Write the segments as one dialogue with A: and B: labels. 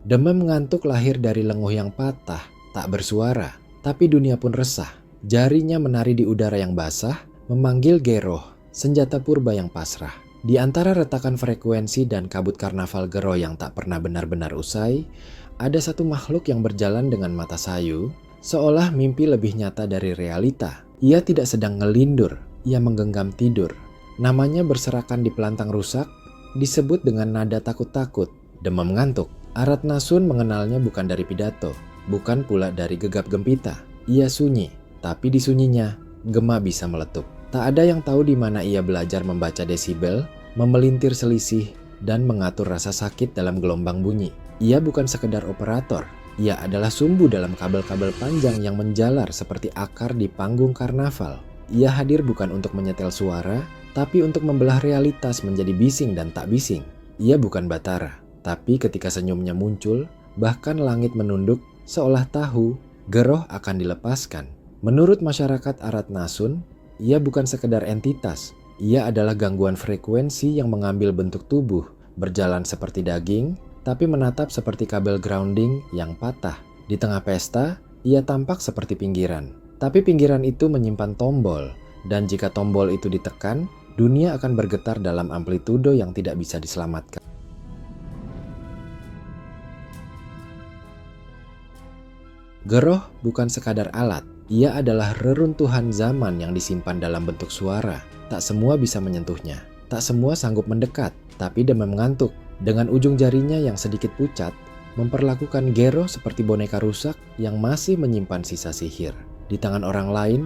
A: Demam ngantuk lahir dari lenguh yang patah, tak bersuara, tapi dunia pun resah. Jarinya menari di udara yang basah, memanggil Geroh, senjata purba yang pasrah. Di antara retakan frekuensi dan kabut karnaval Geroh yang tak pernah benar-benar usai, ada satu makhluk yang berjalan dengan mata sayu, seolah mimpi lebih nyata dari realita. Ia tidak sedang ngelindur, ia menggenggam tidur. Namanya berserakan di pelantang rusak, disebut dengan nada takut-takut, demam ngantuk. Aratnasun mengenalnya bukan dari pidato, bukan pula dari gegap gempita. Ia sunyi, tapi di sunyinya, gema bisa meletup. Tak ada yang tahu di mana ia belajar membaca desibel, memelintir selisih, dan mengatur rasa sakit dalam gelombang bunyi. Ia bukan sekedar operator, ia adalah sumbu dalam kabel-kabel panjang yang menjalar seperti akar di panggung karnaval. Ia hadir bukan untuk menyetel suara, tapi untuk membelah realitas menjadi bising dan tak bising. Ia bukan Batara, tapi ketika senyumnya muncul, bahkan langit menunduk seolah tahu Geroh akan dilepaskan. Menurut masyarakat Aratnasun, ia bukan sekedar entitas. Ia adalah gangguan frekuensi yang mengambil bentuk tubuh, berjalan seperti daging, tapi menatap seperti kabel grounding yang patah. Di tengah pesta, ia tampak seperti pinggiran. Tapi pinggiran itu menyimpan tombol, dan jika tombol itu ditekan, dunia akan bergetar dalam amplitudo yang tidak bisa diselamatkan. Geroh bukan sekadar alat, ia adalah reruntuhan zaman yang disimpan dalam bentuk suara. Tak semua bisa menyentuhnya, tak semua sanggup mendekat, tapi demam mengantuk. Dengan ujung jarinya yang sedikit pucat, memperlakukan Geroh seperti boneka rusak yang masih menyimpan sisa sihir. Di tangan orang lain,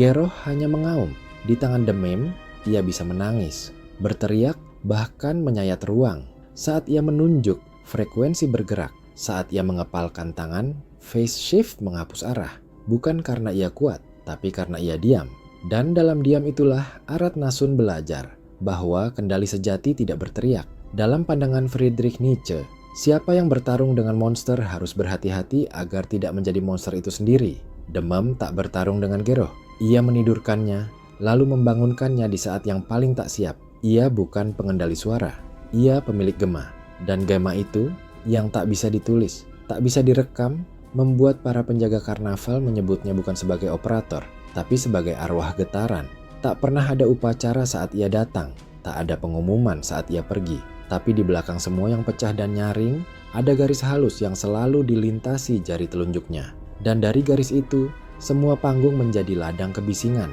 A: Geroh hanya mengaum. Di tangan Demem, ia bisa menangis, berteriak, bahkan menyayat ruang. Saat ia menunjuk, frekuensi bergerak. Saat ia mengepalkan tangan, phase shift menghapus arah. Bukan karena ia kuat, tapi karena ia diam. Dan dalam diam itulah Aratnasun belajar bahwa kendali sejati tidak berteriak. Dalam pandangan Friedrich Nietzsche, siapa yang bertarung dengan monster harus berhati-hati agar tidak menjadi monster itu sendiri. Demam tak bertarung dengan Geroh. Ia menidurkannya, lalu membangunkannya di saat yang paling tak siap. Ia bukan pengendali suara, ia pemilik gema. Dan gema itu yang tak bisa ditulis, tak bisa direkam, membuat para penjaga karnaval menyebutnya bukan sebagai operator, tapi sebagai arwah getaran. Tak pernah ada upacara saat ia datang, tak ada pengumuman saat ia pergi. Tapi di belakang semua yang pecah dan nyaring, ada garis halus yang selalu dilintasi jari telunjuknya. Dan dari garis itu, semua panggung menjadi ladang kebisingan.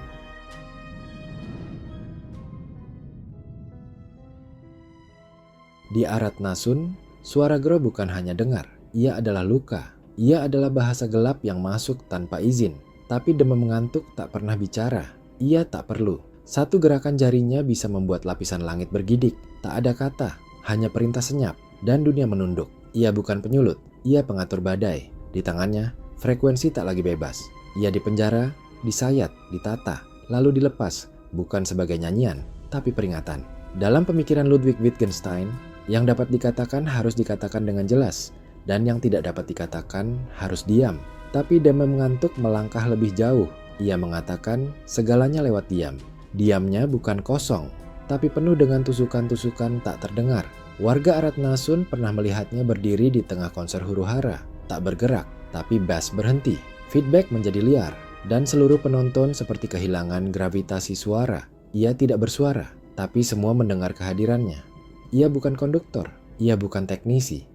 A: Di Aratnasun, suara Geroh bukan hanya dengar, ia adalah luka. Ia adalah bahasa gelap yang masuk tanpa izin. Tapi demam mengantuk tak pernah bicara. Ia tak perlu. Satu gerakan jarinya bisa membuat lapisan langit bergidik. Tak ada kata, hanya perintah senyap. Dan dunia menunduk. Ia bukan penyulut, ia pengatur badai. Di tangannya, frekuensi tak lagi bebas. Ia dipenjara, disayat, ditata, lalu dilepas. Bukan sebagai nyanyian, tapi peringatan. Dalam pemikiran Ludwig Wittgenstein, yang dapat dikatakan harus dikatakan dengan jelas. Dan yang tidak dapat dikatakan harus diam. Tapi demam mengantuk melangkah lebih jauh. Ia mengatakan segalanya lewat diam. Diamnya bukan kosong, tapi penuh dengan tusukan-tusukan tak terdengar. Warga Aratnasun pernah melihatnya berdiri di tengah konser huru-hara. Tak bergerak, tapi bass berhenti. Feedback menjadi liar. Dan seluruh penonton seperti kehilangan gravitasi suara. Ia tidak bersuara, tapi semua mendengar kehadirannya. Ia bukan konduktor, ia bukan teknisi.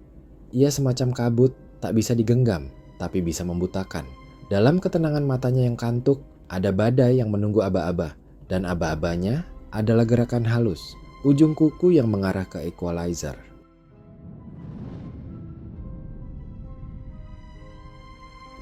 A: Ia semacam kabut, tak bisa digenggam, tapi bisa membutakan. Dalam ketenangan matanya yang kantuk, ada badai yang menunggu aba-aba. Dan aba-abanya adalah gerakan halus, ujung kuku yang mengarah ke equalizer.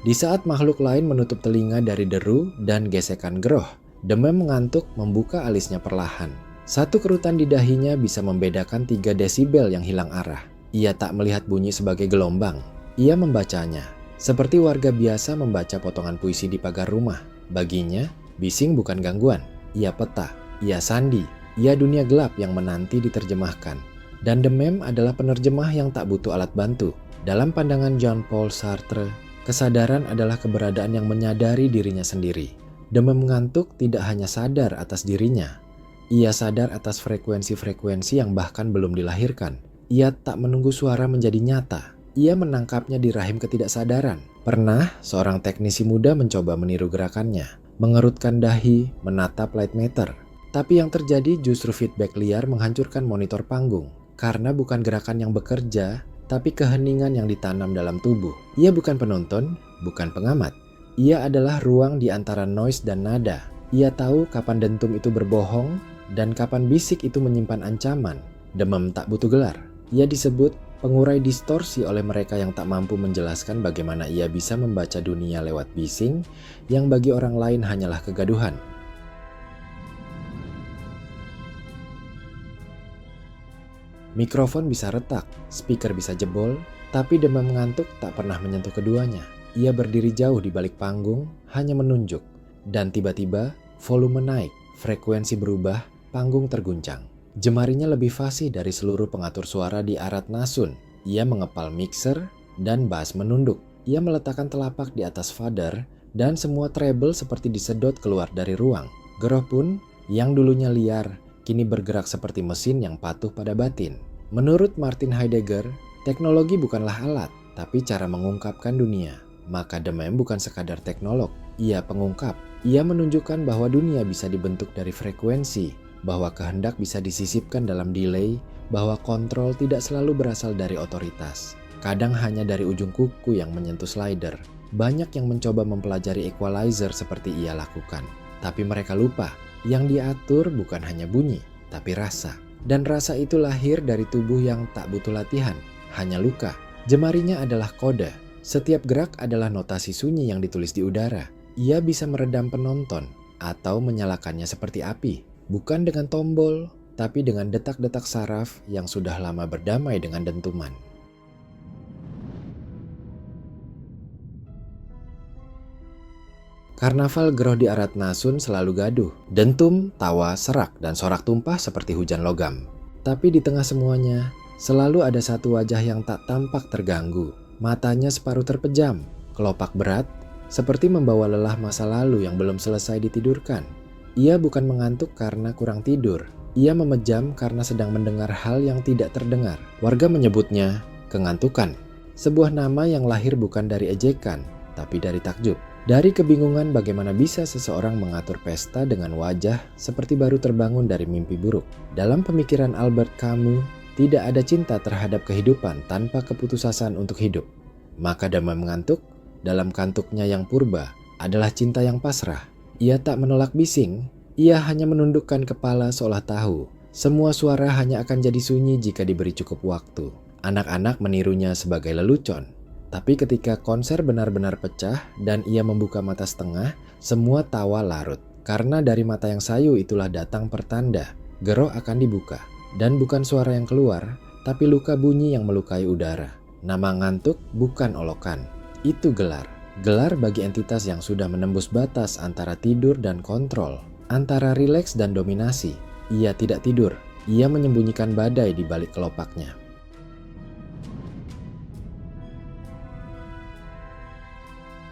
A: Di saat makhluk lain menutup telinga dari deru dan gesekan Geroh, Demem mengantuk membuka alisnya perlahan. Satu kerutan di dahinya bisa membedakan 3 desibel yang hilang arah. Ia tak melihat bunyi sebagai gelombang. Ia membacanya, seperti warga biasa membaca potongan puisi di pagar rumah. Baginya, bising bukan gangguan. Ia peta, ia sandi, ia dunia gelap yang menanti diterjemahkan. Dan Demem adalah penerjemah yang tak butuh alat bantu. Dalam pandangan Jean-Paul Sartre, kesadaran adalah keberadaan yang menyadari dirinya sendiri. Demem mengantuk tidak hanya sadar atas dirinya. Ia sadar atas frekuensi-frekuensi yang bahkan belum dilahirkan. Ia tak menunggu suara menjadi nyata. Ia menangkapnya di rahim ketidaksadaran. Pernah, seorang teknisi muda mencoba meniru gerakannya, mengerutkan dahi, menatap light meter. Tapi yang terjadi justru feedback liar menghancurkan monitor panggung. Karena bukan gerakan yang bekerja, tapi keheningan yang ditanam dalam tubuh. Ia bukan penonton, bukan pengamat. Ia adalah ruang di antara noise dan nada. Ia tahu kapan dentum itu berbohong dan kapan bisik itu menyimpan ancaman. Demam tak butuh gelar. Ia disebut pengurai distorsi oleh mereka yang tak mampu menjelaskan bagaimana ia bisa membaca dunia lewat bising yang bagi orang lain hanyalah kegaduhan. Mikrofon bisa retak, speaker bisa jebol, tapi demam ngantuk tak pernah menyentuh keduanya. Ia berdiri jauh di balik panggung, hanya menunjuk. Dan tiba-tiba, volume naik, frekuensi berubah, panggung terguncang. Jemarinya lebih fasih dari seluruh pengatur suara di Arat Nasun. Ia mengepal mixer, dan bass menunduk. Ia meletakkan telapak di atas fader, dan semua treble seperti disedot keluar dari ruang. Geroh pun, yang dulunya liar, kini bergerak seperti mesin yang patuh pada batin. Menurut Martin Heidegger, teknologi bukanlah alat, tapi cara mengungkapkan dunia. Maka Demem bukan sekadar teknolog, ia pengungkap. Ia menunjukkan bahwa dunia bisa dibentuk dari frekuensi, bahwa kehendak bisa disisipkan dalam delay, bahwa kontrol tidak selalu berasal dari otoritas. Kadang hanya dari ujung kuku yang menyentuh slider. Banyak yang mencoba mempelajari equalizer seperti ia lakukan. Tapi mereka lupa, yang diatur bukan hanya bunyi, tapi rasa. Dan rasa itu lahir dari tubuh yang tak butuh latihan, hanya luka. Jemarinya adalah kode. Setiap gerak adalah notasi sunyi yang ditulis di udara. Ia bisa meredam penonton atau menyalakannya seperti api. Bukan dengan tombol, tapi dengan detak-detak saraf yang sudah lama berdamai dengan dentuman. Karnaval Geroh di Arat Nasun selalu gaduh. Dentum, tawa, serak, dan sorak tumpah seperti hujan logam. Tapi di tengah semuanya, selalu ada satu wajah yang tak tampak terganggu. Matanya separuh terpejam, kelopak berat, seperti membawa lelah masa lalu yang belum selesai ditidurkan. Ia bukan mengantuk karena kurang tidur. Ia memejam karena sedang mendengar hal yang tidak terdengar. Warga menyebutnya kengantukan. Sebuah nama yang lahir bukan dari ejekan, tapi dari takjub. Dari kebingungan bagaimana bisa seseorang mengatur pesta dengan wajah seperti baru terbangun dari mimpi buruk. Dalam pemikiran Albert Camus, tidak ada cinta terhadap kehidupan tanpa keputusasaan untuk hidup. Maka Demem mengantuk, dalam kantuknya yang purba, adalah cinta yang pasrah. Ia tak menolak bising, ia hanya menundukkan kepala seolah tahu. Semua suara hanya akan jadi sunyi jika diberi cukup waktu. Anak-anak menirunya sebagai lelucon. Tapi ketika konser benar-benar pecah dan ia membuka mata setengah, semua tawa larut. Karena dari mata yang sayu itulah datang pertanda, geroh akan dibuka. Dan bukan suara yang keluar, tapi luka bunyi yang melukai udara. Nama ngantuk bukan olokan, itu gelar. Gelar bagi entitas yang sudah menembus batas antara tidur dan kontrol, antara rileks dan dominasi. Ia tidak tidur, ia menyembunyikan badai di balik kelopaknya.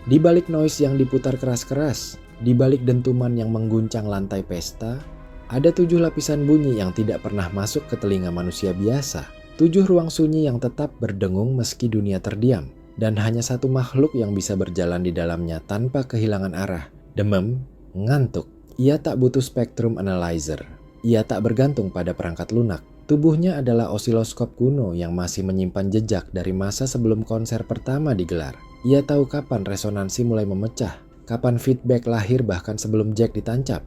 A: Di balik noise yang diputar keras-keras, di balik dentuman yang mengguncang lantai pesta, ada 7 lapisan bunyi yang tidak pernah masuk ke telinga manusia biasa. 7 ruang sunyi yang tetap berdengung meski dunia terdiam. Dan hanya satu makhluk yang bisa berjalan di dalamnya tanpa kehilangan arah. Demem, ngantuk. Ia tak butuh spektrum analyzer. Ia tak bergantung pada perangkat lunak. Tubuhnya adalah osiloskop kuno yang masih menyimpan jejak dari masa sebelum konser pertama digelar. Ia tahu kapan resonansi mulai memecah, kapan feedback lahir bahkan sebelum jack ditancap.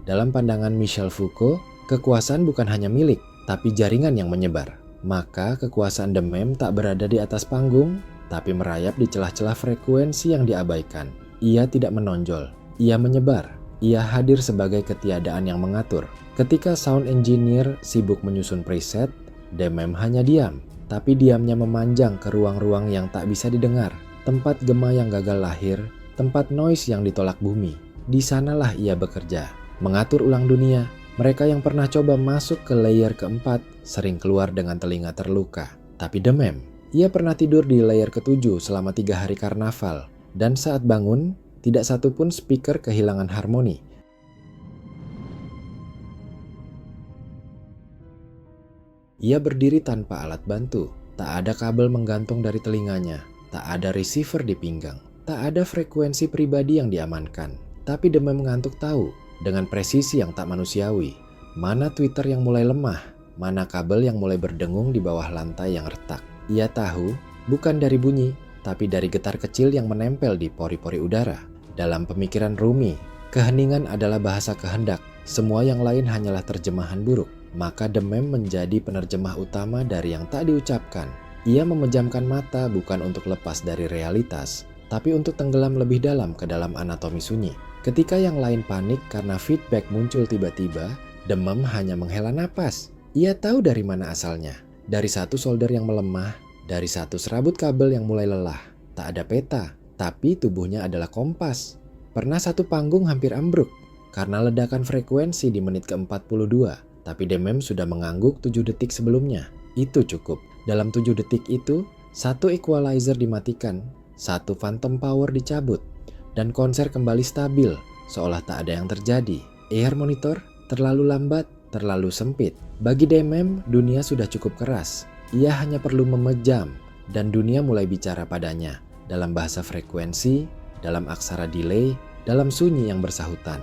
A: Dalam pandangan Michel Foucault, kekuasaan bukan hanya milik, tapi jaringan yang menyebar. Maka kekuasaan Demem tak berada di atas panggung, tapi merayap di celah-celah frekuensi yang diabaikan. Ia tidak menonjol, ia menyebar. Ia hadir sebagai ketiadaan yang mengatur. Ketika sound engineer sibuk menyusun preset, Demem hanya diam, tapi diamnya memanjang ke ruang-ruang yang tak bisa didengar. Tempat gema yang gagal lahir, tempat noise yang ditolak bumi. Di sanalah ia bekerja, mengatur ulang dunia. Mereka yang pernah coba masuk ke layer keempat sering keluar dengan telinga terluka. Tapi Demem, ia pernah tidur di layer ke-7 selama 3 hari karnaval. Dan saat bangun, tidak satupun speaker kehilangan harmoni. Ia berdiri tanpa alat bantu. Tak ada kabel menggantung dari telinganya, tak ada receiver di pinggang, tak ada frekuensi pribadi yang diamankan. Tapi Demam mengantuk tahu dengan presisi yang tak manusiawi, mana Twitter yang mulai lemah, mana kabel yang mulai berdengung di bawah lantai yang retak. Ia tahu bukan dari bunyi, tapi dari getar kecil yang menempel di pori-pori udara. Dalam pemikiran Rumi, keheningan adalah bahasa kehendak. Semua yang lain hanyalah terjemahan buruk. Maka Demam menjadi penerjemah utama dari yang tak diucapkan. Ia memejamkan mata bukan untuk lepas dari realitas, tapi untuk tenggelam lebih dalam ke dalam anatomi sunyi. Ketika yang lain panik karena feedback muncul tiba-tiba, Demam hanya menghela napas. Ia tahu dari mana asalnya. Dari satu solder yang melemah, dari satu serabut kabel yang mulai lelah. Tak ada peta, tapi tubuhnya adalah kompas. Pernah satu panggung hampir ambruk karena ledakan frekuensi di menit ke-42. Tapi Demam sudah mengangguk 7 detik sebelumnya. Itu cukup. Dalam 7 detik itu, satu equalizer dimatikan, satu phantom power dicabut, dan konser kembali stabil, seolah tak ada yang terjadi. Air monitor terlalu lambat, terlalu sempit. Bagi Demam, dunia sudah cukup keras. Ia hanya perlu memejam, dan dunia mulai bicara padanya. Dalam bahasa frekuensi, dalam aksara delay, dalam sunyi yang bersahutan.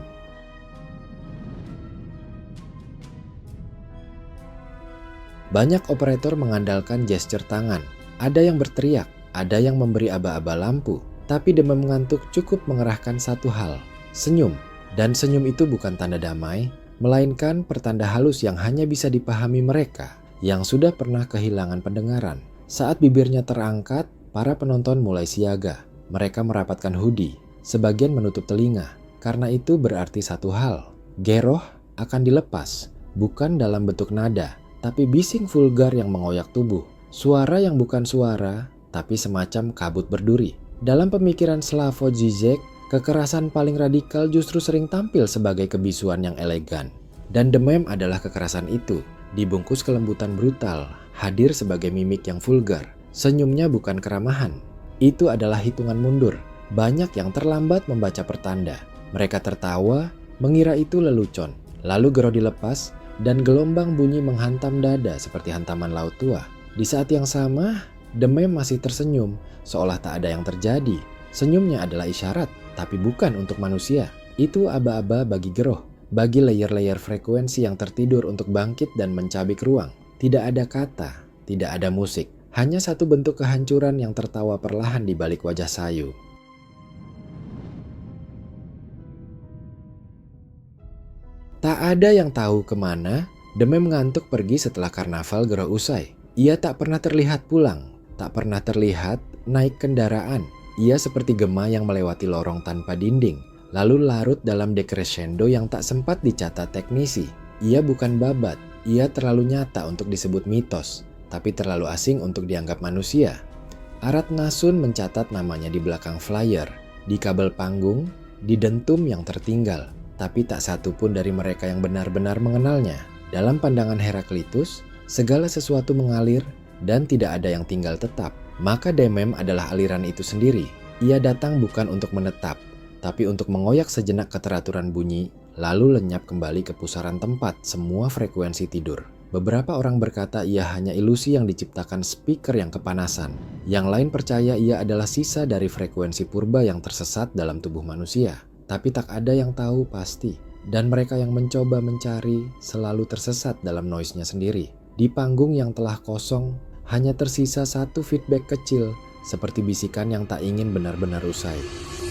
A: Banyak operator mengandalkan gesture tangan. Ada yang berteriak, ada yang memberi aba-aba lampu. Tapi Demam mengantuk cukup mengerahkan satu hal, senyum. Dan senyum itu bukan tanda damai, melainkan pertanda halus yang hanya bisa dipahami mereka yang sudah pernah kehilangan pendengaran. Saat bibirnya terangkat, para penonton mulai siaga. Mereka merapatkan hoodie, sebagian menutup telinga. Karena itu berarti satu hal, Geroh akan dilepas, bukan dalam bentuk nada, tapi bising vulgar yang mengoyak tubuh. Suara yang bukan suara, tapi semacam kabut berduri. Dalam pemikiran Slavoj Žižek, kekerasan paling radikal justru sering tampil sebagai kebisuan yang elegan. Dan Demam adalah kekerasan itu, dibungkus kelembutan brutal, hadir sebagai mimik yang vulgar. Senyumnya bukan keramahan. Itu adalah hitungan mundur. Banyak yang terlambat membaca pertanda. Mereka tertawa, mengira itu lelucon. Lalu Geroh dilepas, dan gelombang bunyi menghantam dada seperti hantaman laut tua. Di saat yang sama, Demam masih tersenyum, seolah tak ada yang terjadi. Senyumnya adalah isyarat, tapi bukan untuk manusia. Itu aba-aba bagi Geroh, bagi layer-layer frekuensi yang tertidur untuk bangkit dan mencabik ruang. Tidak ada kata, tidak ada musik, hanya satu bentuk kehancuran yang tertawa perlahan di balik wajah sayu. Tak ada yang tahu kemana, Demam mengantuk pergi setelah karnaval Geroh usai. Ia tak pernah terlihat pulang, tak pernah terlihat naik kendaraan. Ia seperti gema yang melewati lorong tanpa dinding, lalu larut dalam decrescendo yang tak sempat dicatat teknisi. Ia bukan babat, ia terlalu nyata untuk disebut mitos, tapi terlalu asing untuk dianggap manusia. Arat Nasun mencatat namanya di belakang flyer, di kabel panggung, di dentum yang tertinggal. Tapi tak satu pun dari mereka yang benar-benar mengenalnya. Dalam pandangan Heraklitus, segala sesuatu mengalir dan tidak ada yang tinggal tetap. Maka Demam adalah aliran itu sendiri. Ia datang bukan untuk menetap, tapi untuk mengoyak sejenak keteraturan bunyi, lalu lenyap kembali ke pusaran tempat semua frekuensi tidur. Beberapa orang berkata ia hanya ilusi yang diciptakan speaker yang kepanasan. Yang lain percaya ia adalah sisa dari frekuensi purba yang tersesat dalam tubuh manusia. Tapi tak ada yang tahu pasti, dan mereka yang mencoba mencari selalu tersesat dalam noise-nya sendiri. Di panggung yang telah kosong, hanya tersisa satu feedback kecil, seperti bisikan yang tak ingin benar-benar usai.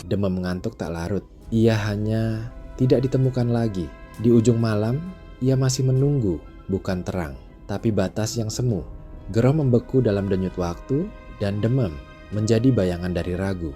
A: Demam mengantuk tak larut, ia hanya tidak ditemukan lagi. Di ujung malam, ia masih menunggu, bukan terang, tapi batas yang semu. Geroh membeku dalam denyut waktu, dan Demam menjadi bayangan dari ragu.